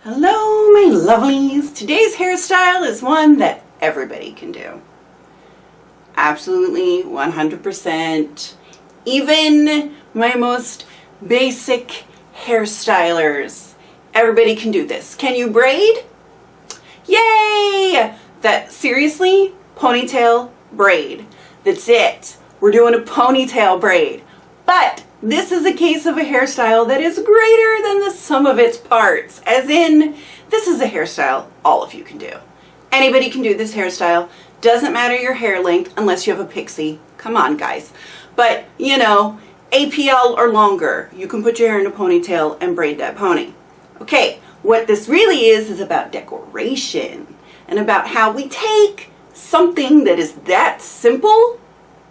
Hello, my lovelies. Today's hairstyle is one that everybody can do. Absolutely, 100%. Even my most basic hairstylers. Everybody can do this. Can you braid? Yay! Seriously, ponytail braid. That's it. We're doing a ponytail braid. But this is a case of a hairstyle that is greater than the sum of its parts. As in, this is a hairstyle all of you can do. Anybody can do this hairstyle. Doesn't matter your hair length unless you have a pixie. Come on, guys. But, you know, APL or longer, you can put your hair in a ponytail and braid that pony. Okay, what this really is about decoration and about how we take something that is that simple,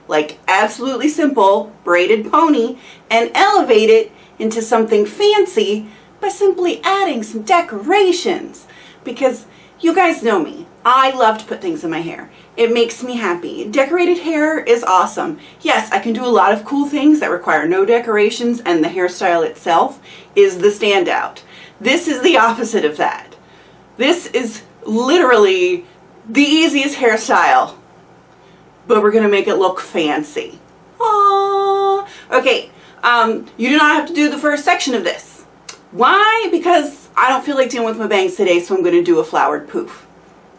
like absolutely simple, braided pony, and elevate it into something fancy by simply adding some decorations. Because you guys know me, I love to put things in my hair. It makes me happy. Decorated hair is awesome. Yes, I can do a lot of cool things that require no decorations, and the hairstyle itself is the standout. This is the opposite of that. This is literally the easiest hairstyle, but we're going to make it look fancy. Aww. Okay, you do not have to do the first section of this. Why? Because I don't feel like dealing with my bangs today, so I'm going to do a flowered poof.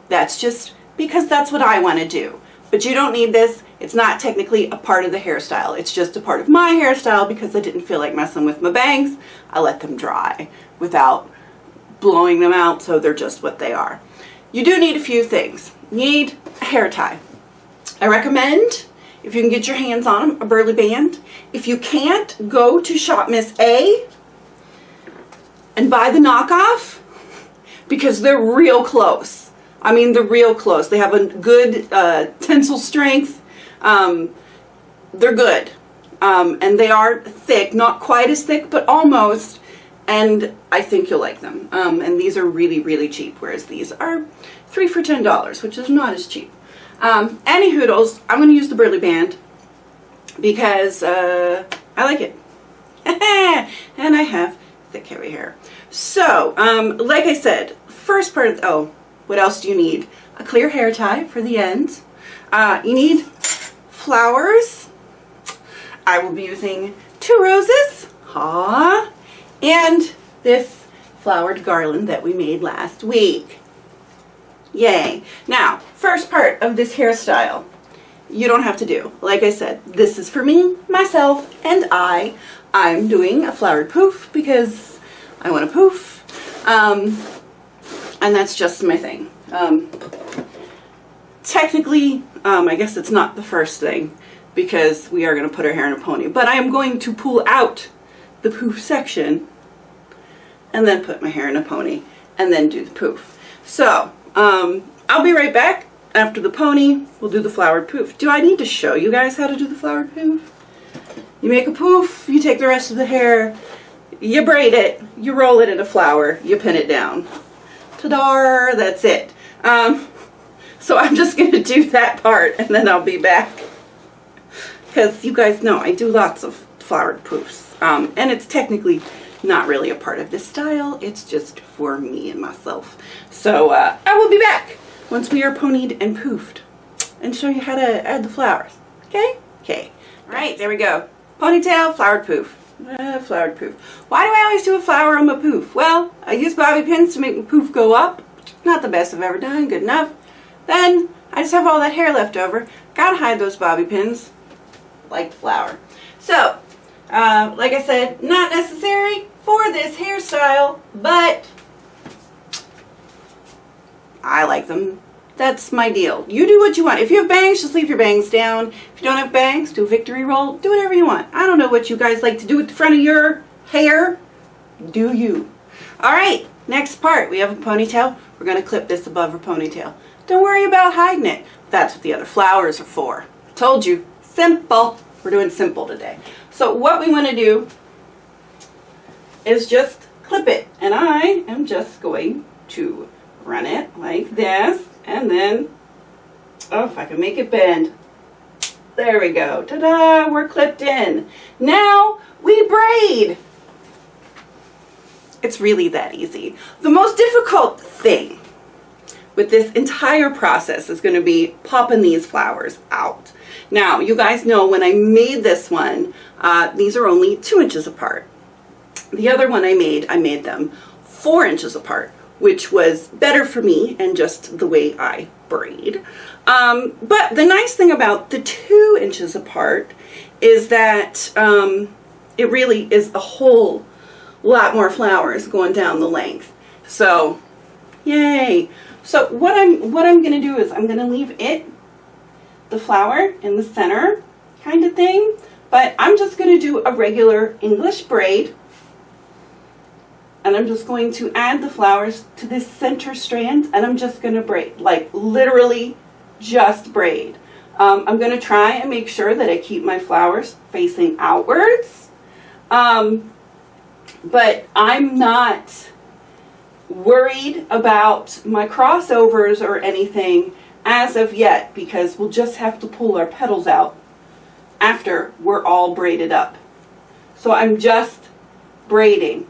That's just because that's what I want to do. But you don't need this. It's not technically a part of the hairstyle. It's just a part of my hairstyle because I didn't feel like messing with my bangs. I let them dry without blowing them out, so they're just what they are. You do need a few things. You need a hair tie. I recommend, if you can get your hands on them, a burly band. If you can't, go to Shop Miss A and buy the knockoff because they're real close. I mean, they're real close. They have a good tensile strength. They're good. And they are thick, not quite as thick, but almost. And I think you'll like them. And these are really, really cheap, whereas these are 3 for $10, which is not as cheap. Any hoodles, I'm going to use the burly band because I like it. And I have thick, heavy hair. So, like I said, first part of, what else do you need? A clear hair tie for the ends. You need flowers. I will be using 2 roses. Aww. And this flowered garland that we made last week. Yay. Now, first part of this hairstyle, you don't have to do. Like I said, this is for me, myself, and I'm doing a flowered poof because I want a poof. And that's just my thing. Technically, I guess it's not the first thing because we are going to put our hair in a pony. But I am going to pull out the poof section and then put my hair in a pony and then do the poof. So, I'll be right back. After the pony, we'll do the flowered poof. Do I need to show you guys how to do the flowered poof? You make a poof, you take the rest of the hair, you braid it, you roll it in a flower, you pin it down. Ta-da! That's it. So I'm just going to do that part and then I'll be back. Because you guys know I do lots of flowered poofs. And it's technically not really a part of this style. It's just for me and myself. So I will be back once we are ponied and poofed and show you how to add the flowers. Okay? Okay. All right, there we go. Ponytail, flowered poof. Flowered poof. Why do I always do a flower on my poof? Well, I use bobby pins to make my poof go up. Not the best I've ever done. Good enough. Then I just have all that hair left over. Gotta hide those bobby pins. Like the flower. So, like I said, not necessary for this hairstyle, but I like them. That's my deal. You do what you want. If you have bangs, just leave your bangs down. If you don't have bangs, do a victory roll. Do whatever you want. I don't know what you guys like to do with the front of your hair. Do you. Alright, next part. We have a ponytail. We're going to clip this above her ponytail. Don't worry about hiding it. That's what the other flowers are for. I told you. Simple. We're doing simple today. So what we want to do is just clip it. And I am just going to run it like this. And then, oh, if I can make it bend. There we go. Ta-da! We're clipped in. Now we braid. It's really that easy. The most difficult thing with this entire process is going to be popping these flowers out. Now, you guys know when I made this one, these are only 2 inches apart. The other one I made them 4 inches apart, which was better for me and just the way I braid. But the nice thing about the 2 inches apart is that it really is a whole lot more flowers going down the length. So, yay! So what I'm gonna do is I'm gonna leave the flower in the center kind of thing, but I'm just gonna do a regular English braid, and I'm just going to add the flowers to this center strand, and I'm just gonna braid, like literally just braid. I'm gonna try and make sure that I keep my flowers facing outwards, but I'm not worried about my crossovers or anything as of yet, because we'll just have to pull our petals out after we're all braided up. So I'm just braiding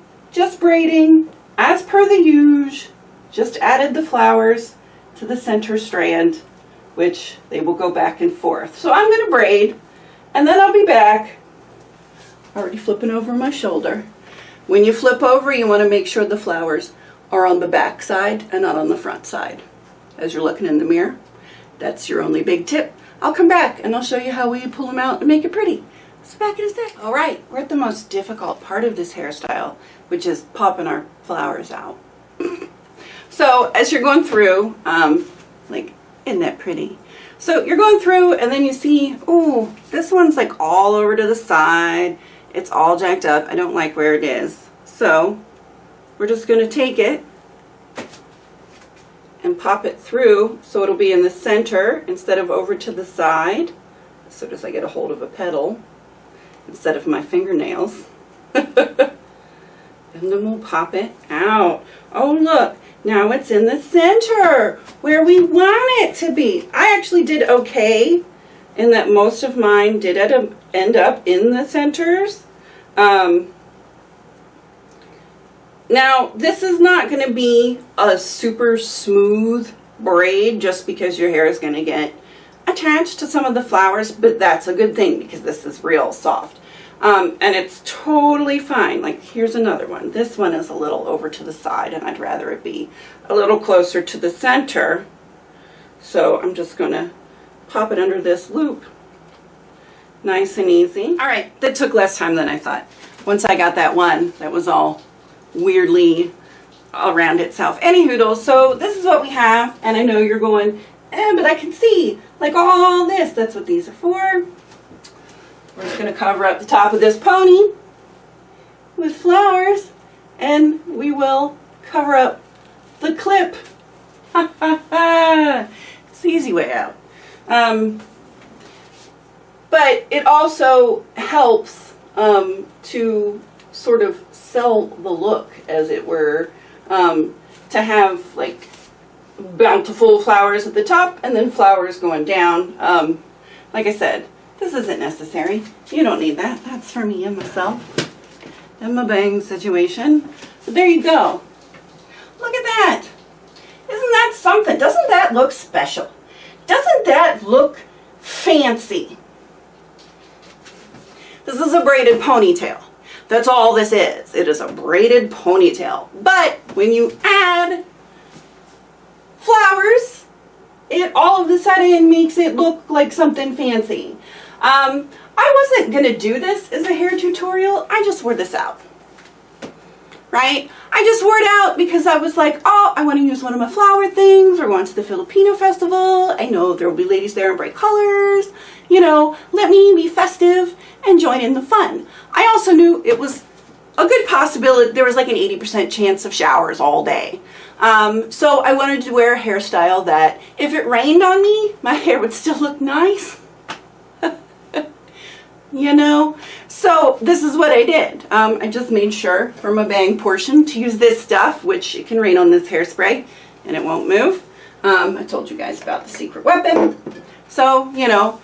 as per the usual. Just added the flowers to the center strand, which they will go back and forth. So I'm going to braid, and then I'll be back. Already flipping over my shoulder. When you flip over, you want to make sure the flowers are on the back side and not on the front side. As you're looking in the mirror, that's your only big tip. I'll come back and I'll show you how we pull them out and make it pretty. So back in a sec. All right, we're at the most difficult part of this hairstyle, which is popping our flowers out. So as you're going through, like, isn't that pretty? So you're going through and then you see, oh, this one's like all over to the side. It's all jacked up. I don't like where it is. So we're just going to take it and pop it through so it'll be in the center instead of over to the side, as soon as I get a hold of a petal instead of my fingernails. And then we'll pop it out. Oh, look, now it's in the center where we want it to be. I actually did okay in that most of mine did end up in the centers. Now, this is not going to be a super smooth braid just because your hair is going to get attached to some of the flowers, but that's a good thing because this is real soft. And it's totally fine. Like, here's another one. This one is a little over to the side, and I'd rather it be a little closer to the center. So I'm just going to pop it under this loop. Nice and easy. All right, that took less time than I thought. Once I got that one, that was all weirdly around itself. Anywho, so this is what we have, and I know you're going, but I can see like all this. That's what these are for. We're just going to cover up the top of this pony with flowers, and we will cover up the clip. It's the easy way out. But it also helps to sort of sell the look, as it were, to have like bountiful flowers at the top and then flowers going down. Like I said, this isn't necessary. You don't need that. That's for me and myself and my bang situation. But there you go. Look at that. Isn't that something? Doesn't that look special? Doesn't that look fancy? This is a braided ponytail. That's all this is. It is a braided ponytail. But when you add flowers, it all of a sudden makes it look like something fancy. I wasn't going to do this as a hair tutorial. I just wore this out. Right? I just wore it out because I was like, oh, I want to use one of my flower things. We're going to the Filipino festival. I know there will be ladies there in bright colors. You know, let me be festive and join in the fun. I also knew it was a good possibility. There was like an 80% chance of showers all day. So I wanted to wear a hairstyle that if it rained on me, my hair would still look nice. You know, so this is what I did. I just made sure for my bang portion to use this stuff, which it can rain on this hairspray and it won't move. I told you guys about the secret weapon. So, you know,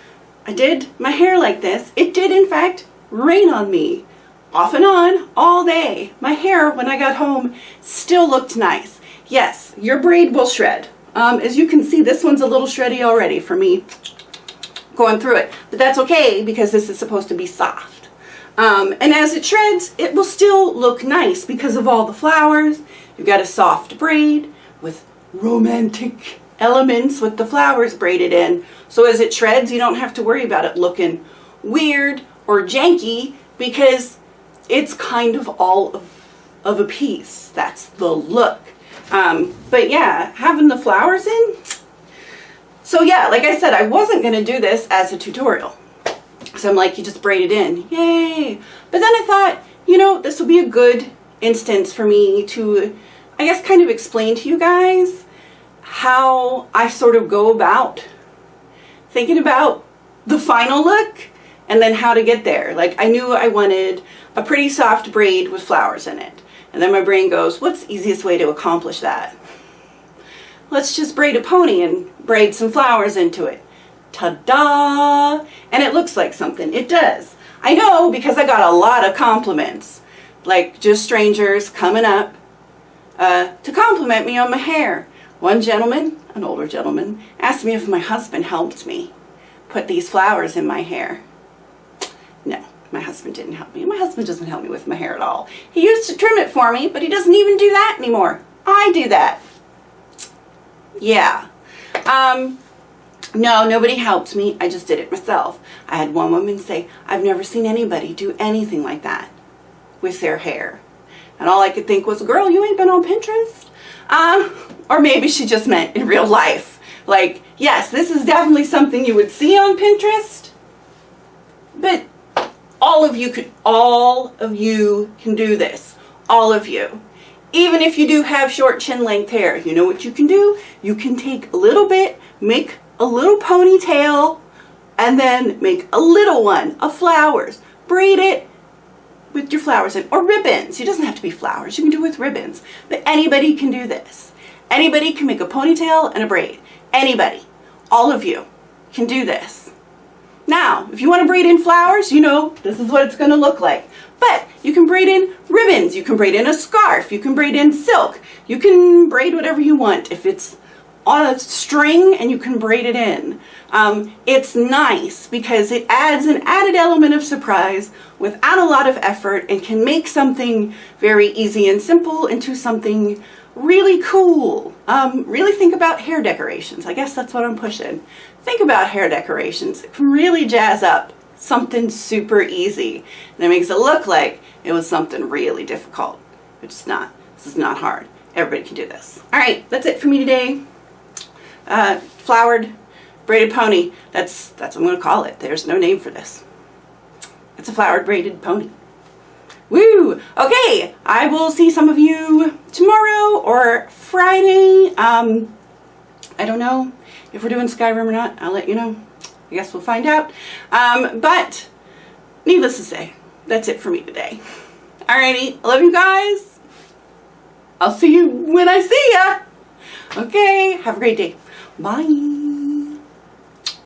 I did my hair like this. It did, in fact, rain on me off and on all day. My hair, when I got home, still looked nice. Yes, your braid will shred. As you can see, this one's a little shreddy already for me going through it. But that's okay because this is supposed to be soft. And as it shreds, it will still look nice because of all the flowers. You've got a soft braid with romantic elements with the flowers braided in. So as it shreds, you don't have to worry about it looking weird or janky because it's kind of all of a piece. That's the look. But yeah, having the flowers in. So yeah, like I said, I wasn't going to do this as a tutorial. So I'm like, you just braid it in. Yay. But then I thought, you know, this would be a good instance for me to, I guess, kind of explain to you guys how I sort of go about thinking about the final look and then how to get there. Like, I knew I wanted a pretty soft braid with flowers in it. And then my brain goes, what's the easiest way to accomplish that? Let's just braid a pony and braid some flowers into it. Ta-da! And it looks like something. It does. I know because I got a lot of compliments. Like, just strangers coming up to compliment me on my hair. One gentleman, an older gentleman, asked me if my husband helped me put these flowers in my hair. No, my husband didn't help me. My husband doesn't help me with my hair at all. He used to trim it for me, but he doesn't even do that anymore. I do that. Yeah. No, nobody helped me. I just did it myself. I had one woman say, I've never seen anybody do anything like that with their hair. And all I could think was, girl, you ain't been on Pinterest? Or maybe she just meant in real life. Like, yes, this is definitely something you would see on Pinterest, but all of you can do this. All of you. Even if you do have short chin length hair, you know what you can do? You can take a little bit, make a little ponytail, and then make a little one of flowers. Braid it with your flowers in, or ribbons. It doesn't have to be flowers. You can do it with ribbons. But anybody can do this. Anybody can make a ponytail and a braid. Anybody. All of you can do this. Now, if you want to braid in flowers, you know, this is what it's going to look like. But you can braid in ribbons. You can braid in a scarf. You can braid in silk. You can braid whatever you want. If it's on a string and you can braid it in. It's nice because it adds an added element of surprise without a lot of effort and can make something very easy and simple into something really cool. Really think about hair decorations. I guess that's what I'm pushing. Think about hair decorations. It can really jazz up something super easy. And it makes it look like it was something really difficult, which is not. This is not hard. Everybody can do this. All right, that's it for me today. Flowered braided pony. That's what I'm going to call it. There's no name for this. It's a flowered braided pony. Woo! Okay, I will see some of you tomorrow or Friday. I don't know if we're doing Skyrim or not. I'll let you know. I guess we'll find out. But needless to say, that's it for me today. Alrighty, I love you guys. I'll see you when I see ya. Okay, have a great day. Bye.